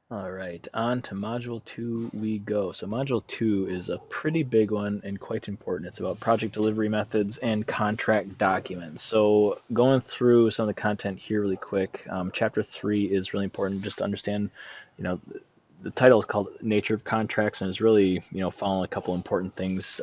All right, on to Module 2 we go. So Module 2 is a pretty big one and quite important. It's about project delivery methods and contract documents. So going through some of the content here really quick, Chapter 3 is really important just to understand, you know, the title is called Nature of Contracts and is really, following a couple important things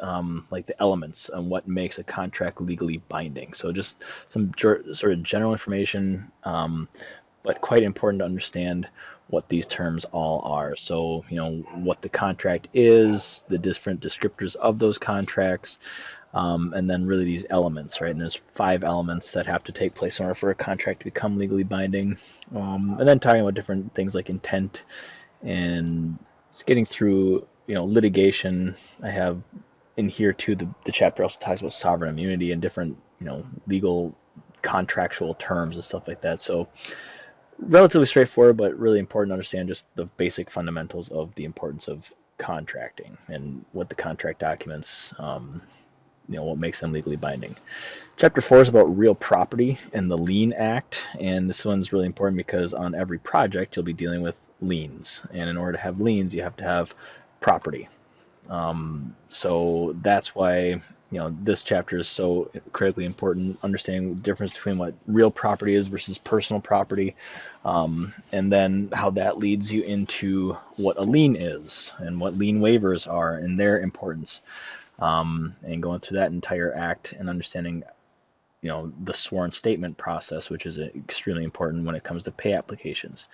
like the elements and what makes a contract legally binding. So just some sort of general information, but quite important to understand what these terms all are. So, what the contract is, the different descriptors of those contracts, and then really these elements, right? And there's 5 elements that have to take place in order for a contract to become legally binding. And then talking about different things like intent and just getting through, litigation. I have in here too, the chapter also talks about sovereign immunity and different, legal contractual terms and stuff like that. So relatively straightforward, but really important to understand just the basic fundamentals of the importance of contracting and what the contract documents, what makes them legally binding. Chapter 4 is about real property and the Lien Act, and this one's really important because on every project you'll be dealing with liens, and in order to have liens, you have to have property. So that's why this chapter is so critically important, understanding the difference between what real property is versus personal property, and then how that leads you into what a lien is and what lien waivers are and their importance, and going through that entire act and understanding the sworn statement process, which is extremely important when it comes to pay applications.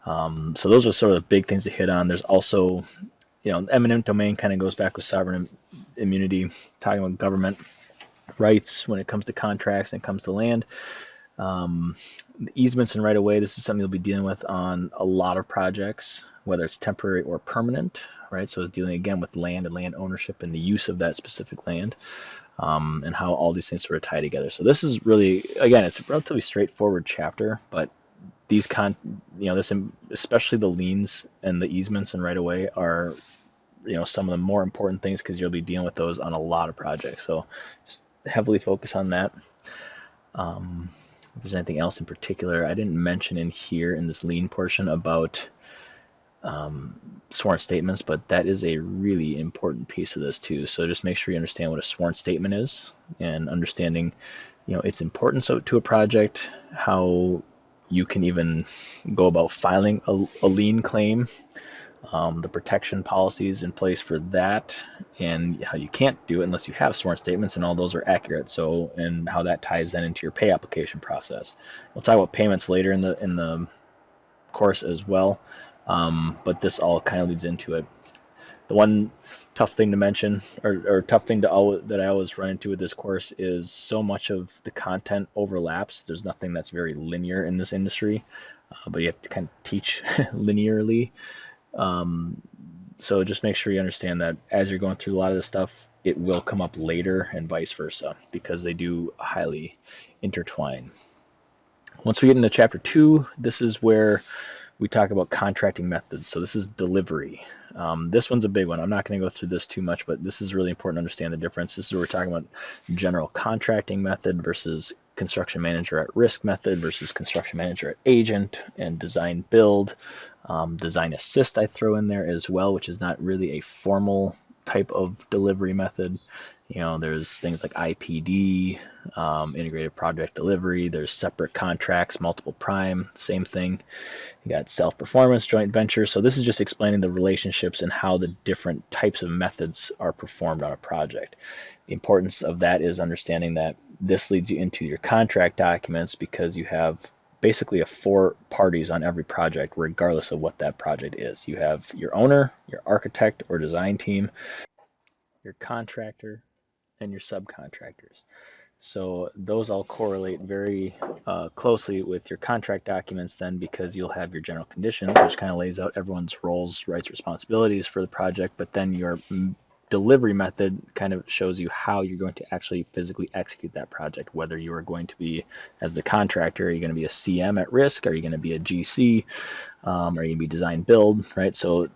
So those are sort of the big things to hit on. There's also eminent domain kind of goes back with sovereign immunity, talking about government rights when it comes to contracts and it comes to land. The easements and right of way, this is something you'll be dealing with on a lot of projects, whether it's temporary or permanent, right? So it's dealing again with land and land ownership and the use of that specific land, and how all these things sort of tie together. So this is really, again, it's a relatively straightforward chapter, but this, especially the liens and the easements and right of way are some of the more important things because you'll be dealing with those on a lot of projects. So just heavily focus on that. If there's anything else in particular I didn't mention in here in this lien portion about sworn statements, but that is a really important piece of this too. So just make sure you understand what a sworn statement is and understanding its importance to a project, how you can even go about filing a lien claim, the protection policies in place for that, and how you can't do it unless you have sworn statements and all those are accurate. So, and how that ties then into your pay application process. We'll talk about payments later in the course as well, but this all kind of leads into it. The one tough thing to mention, or tough thing that I always run into with this course, is so much of the content overlaps. There's nothing that's very linear in this industry, but you have to kind of teach linearly. So just make sure you understand that as you're going through a lot of this stuff, it will come up later and vice versa because they do highly intertwine. Once we get into chapter 2, this is where we talk about contracting methods. So this is delivery. This one's a big one. I'm not going to go through this too much, but this is really important to understand the difference. This is where we're talking about general contracting method versus construction manager at risk method versus construction manager at agent, and design build. Design assist I throw in there as well, which is not really a formal type of delivery method. There's things like IPD, integrated project delivery. There's separate contracts, multiple prime, same thing. You got self-performance, joint venture. So this is just explaining the relationships and how the different types of methods are performed on a project. The importance of that is understanding that this leads you into your contract documents because you have basically 4 parties on every project, regardless of what that project is. You have your owner, your architect or design team, your contractor, and your subcontractors. So those all correlate very closely with your contract documents then, because you'll have your general conditions, which kind of lays out everyone's roles, rights, responsibilities for the project, but then your delivery method kind of shows you how you're going to actually physically execute that project, whether you are going to be, as the contractor, are you going to be a CM at risk, are you going to be a GC, are you going to be design build, right? So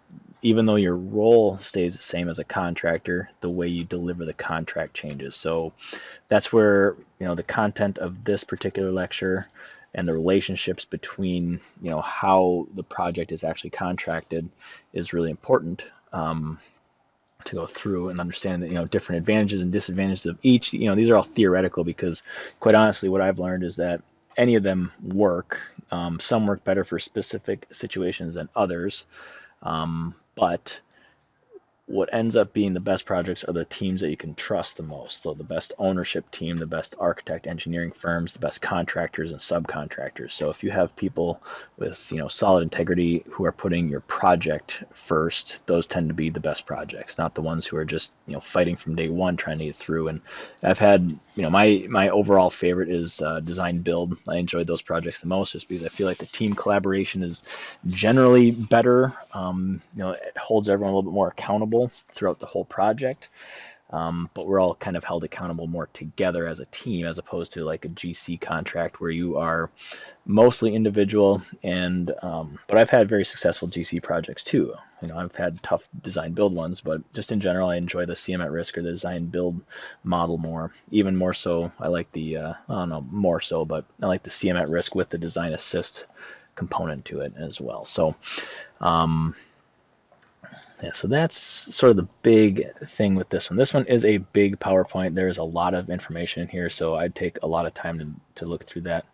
even though your role stays the same as a contractor, the way you deliver the contract changes. So that's where the content of this particular lecture and the relationships between, how the project is actually contracted is really important. To go through and understand that, different advantages and disadvantages of each. These are all theoretical, because quite honestly what I've learned is that any of them work. Some work better for specific situations than others, but what ends up being the best projects are the teams that you can trust the most. So the best ownership team, the best architect engineering firms, the best contractors and subcontractors. So if you have people with, solid integrity who are putting your project first, those tend to be the best projects, not the ones who are just, fighting from day one trying to get through. And I've had, my overall favorite is design build. I enjoyed those projects the most, just because I feel like the team collaboration is generally better. It holds everyone a little bit more accountable throughout the whole project. But we're all kind of held accountable more together as a team, as opposed to like a GC contract where you are mostly individual. And but I've had very successful GC projects too. I've had tough design build ones, but just in general, I enjoy the CM at risk or the design build model more. Even more so, I like the I don't know more so, but I like the CM at risk with the design assist component to it as well. So yeah, so that's sort of the big thing with this one. This one is a big PowerPoint. There's a lot of information in here, so I'd take a lot of time to look through that.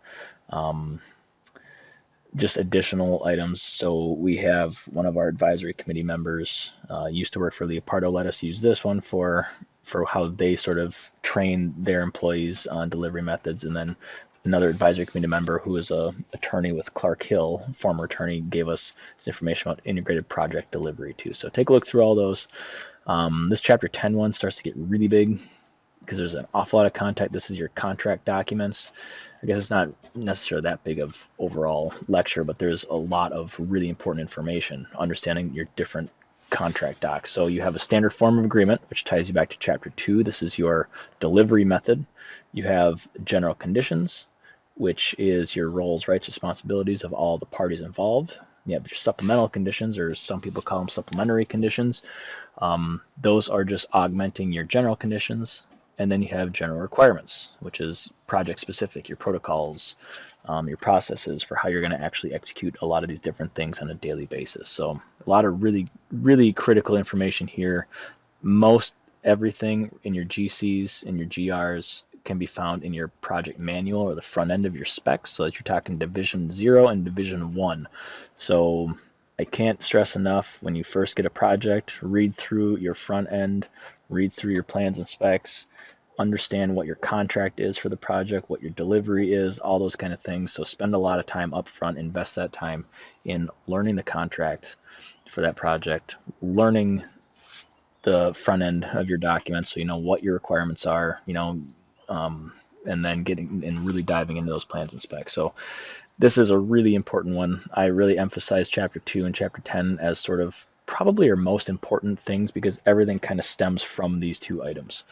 Just additional items. So we have one of our advisory committee members used to work for Leopardo. Let us use this one for how they sort of train their employees on delivery methods. And then another advisory committee member who is a attorney with Clark Hill, former attorney, gave us this information about integrated project delivery too. So take a look through all those. This chapter 10 one starts to get really big, because there's an awful lot of content. This is your contract documents. I guess it's not necessarily that big of overall lecture, but there's a lot of really important information, understanding your different contract docs. So you have a standard form of agreement, which ties you back to chapter 2. This is your delivery method. You have general conditions, which is your roles, rights, responsibilities of all the parties involved. You have your supplemental conditions, or some people call them supplementary conditions. Those are just augmenting your general conditions. And then you have general requirements, which is project specific, your protocols, your processes for how you're going to actually execute a lot of these different things on a daily basis. So a lot of really, really critical information here. Most everything in your GCs and your GRs can be found in your project manual, or the front end of your specs, so that you're talking division 0 and division 1. So I can't stress enough, when you first get a project, read through your front end, read through your plans and specs, understand what your contract is for the project, what your delivery is, all those kind of things. So spend a lot of time up front, invest that time in learning the contract for that project, learning the front end of your document, so you know what your requirements are, and then getting and really diving into those plans and specs. So this is a really important one. I really emphasize chapter 2 and chapter 10 as sort of probably our most important things, because everything kind of stems from these two items.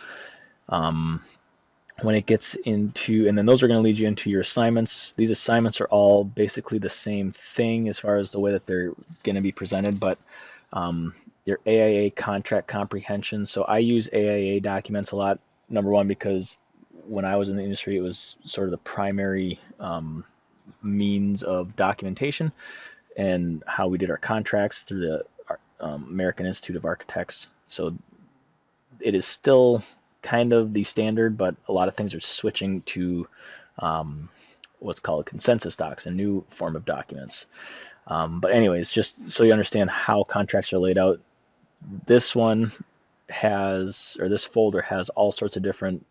When it gets into, and then those are going to lead you into your assignments. These assignments are all basically the same thing as far as the way that they're going to be presented, but your AIA contract comprehension. So I use AIA documents a lot, number one, because when I was in the industry, it was sort of the primary means of documentation and how we did our contracts through the American Institute of Architects. So it is still kind of the standard, but a lot of things are switching to what's called consensus docs, a new form of documents. But anyways, just so you understand how contracts are laid out, this one has, or this folder has, all sorts of different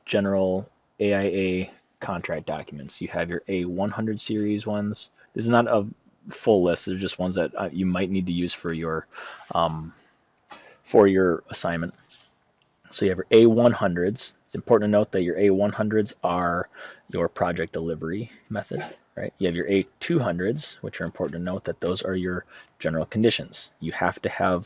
general AIA contract documents. You have your A100 series ones. This is not a full list. They're just ones that you might need to use for your assignment. So you have your A100s. It's important to note that your A100s are your project delivery method, right? You have your A200s, which are important to note that those are your general conditions. You have to have,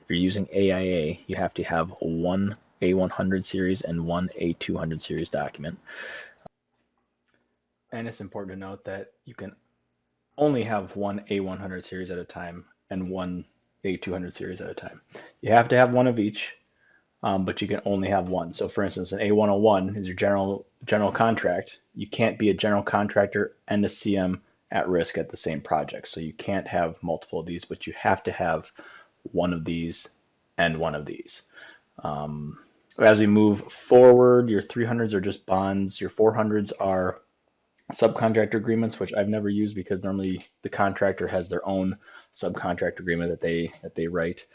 if you're using AIA, you have to have one A100 series and one A200 series document. And it's important to note that you can only have one A100 series at a time and one A200 series at a time. You have to have one of each. but you can only have one. So for instance, an A101 is your general contract. You can't be a general contractor and a CM at risk at the same project. So you can't have multiple of these, but you have to have one of these and one of these. As we move forward, your 300s are just bonds. Your 400s are subcontractor agreements, which I've never used because normally the contractor has their own subcontract agreement that they write.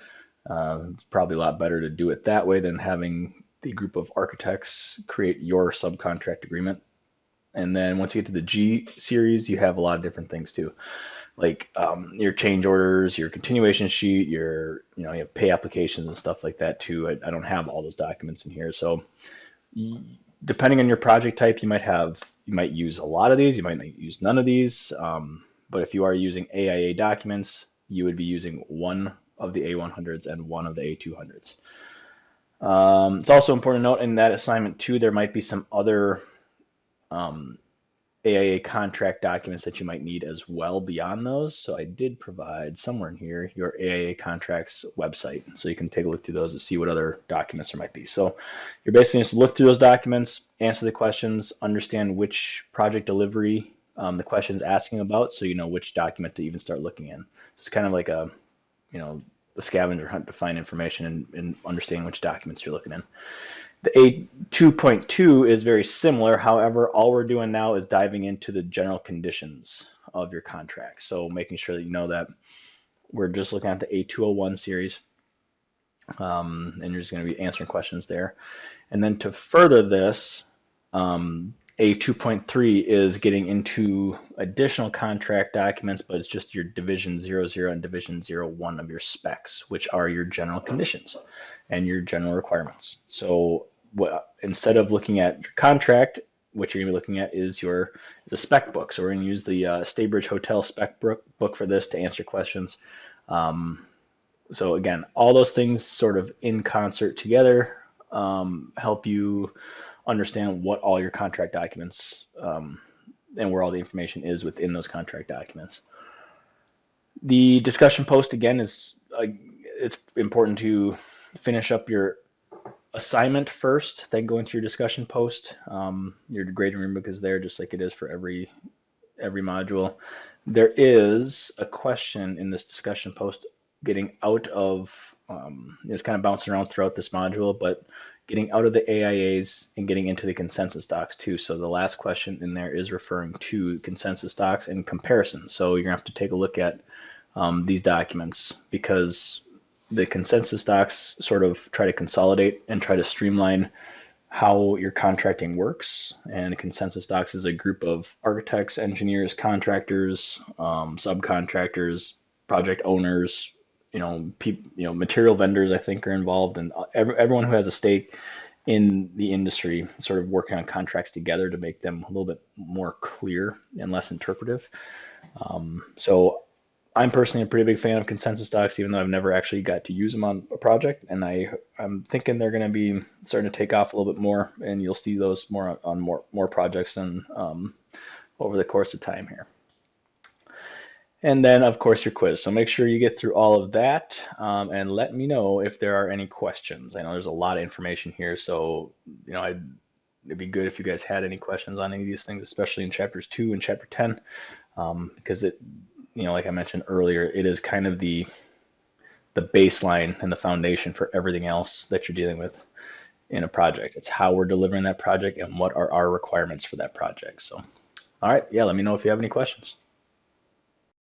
It's probably a lot better to do it that way than having the group of architects create your subcontract agreement. And then once you get to the G series, you have a lot of different things too, like your change orders, your continuation sheet, you have pay applications and stuff like that too. I don't have all those documents in here, so depending on your project type, you might use a lot of these, you might not use none of these. But if you are using AIA documents, you would be using one of the A100s and one of the A200s. It's also important to note in that assignment too, there might be some other AIA contract documents that you might need as well beyond those. So I did provide somewhere in here your AIA contracts website, so you can take a look through those and see what other documents there might be. So you're basically just look through those documents, answer the questions, understand which project delivery the question is asking about, so you know which document to even start looking in. It's kind of like a scavenger hunt to find information and understanding which documents you're looking in. The A2.2 is very similar. However, all we're doing now is diving into the general conditions of your contract. So making sure that you know that we're just looking at the A201 series, and you're just going to be answering questions there. And then to further this, A2.3 is getting into additional contract documents, but it's just your Division 00 and Division 01 of your specs, which are your general conditions and your general requirements. So instead of looking at your contract, what you're going to be looking at is the spec book. So we're going to use the Staybridge Hotel spec book for this to answer questions. So again, all those things sort of in concert together help you understand what all your contract documents and where all the information is within those contract documents. The discussion post, again, it's important to finish up your assignment first, then go into your discussion post. Your grading rubric is there just like it is for every module. There is a question in this discussion post getting out of, it's kind of bouncing around throughout this module, but getting out of the AIAs and getting into the consensus docs too. So the last question in there is referring to consensus docs and comparison. So you're gonna have to take a look at these documents, because the consensus docs sort of try to consolidate and try to streamline how your contracting works. And consensus docs is a group of architects, engineers, contractors, subcontractors, project owners, material vendors, I think, are involved, and everyone who has a stake in the industry sort of working on contracts together to make them a little bit more clear and less interpretive. So I'm personally a pretty big fan of consensus docs, even though I've never actually got to use them on a project, and I'm thinking they're going to be starting to take off a little bit more, and you'll see those more on more projects than over the course of time here. And then, of course, your quiz. So make sure you get through all of that, and let me know if there are any questions. I know there's a lot of information here, so it'd be good if you guys had any questions on any of these things, especially in chapters 2 and chapter 10, because it, like I mentioned earlier, it is kind of the baseline and the foundation for everything else that you're dealing with in a project. It's how we're delivering that project and what are our requirements for that project. So, all right, yeah, let me know if you have any questions.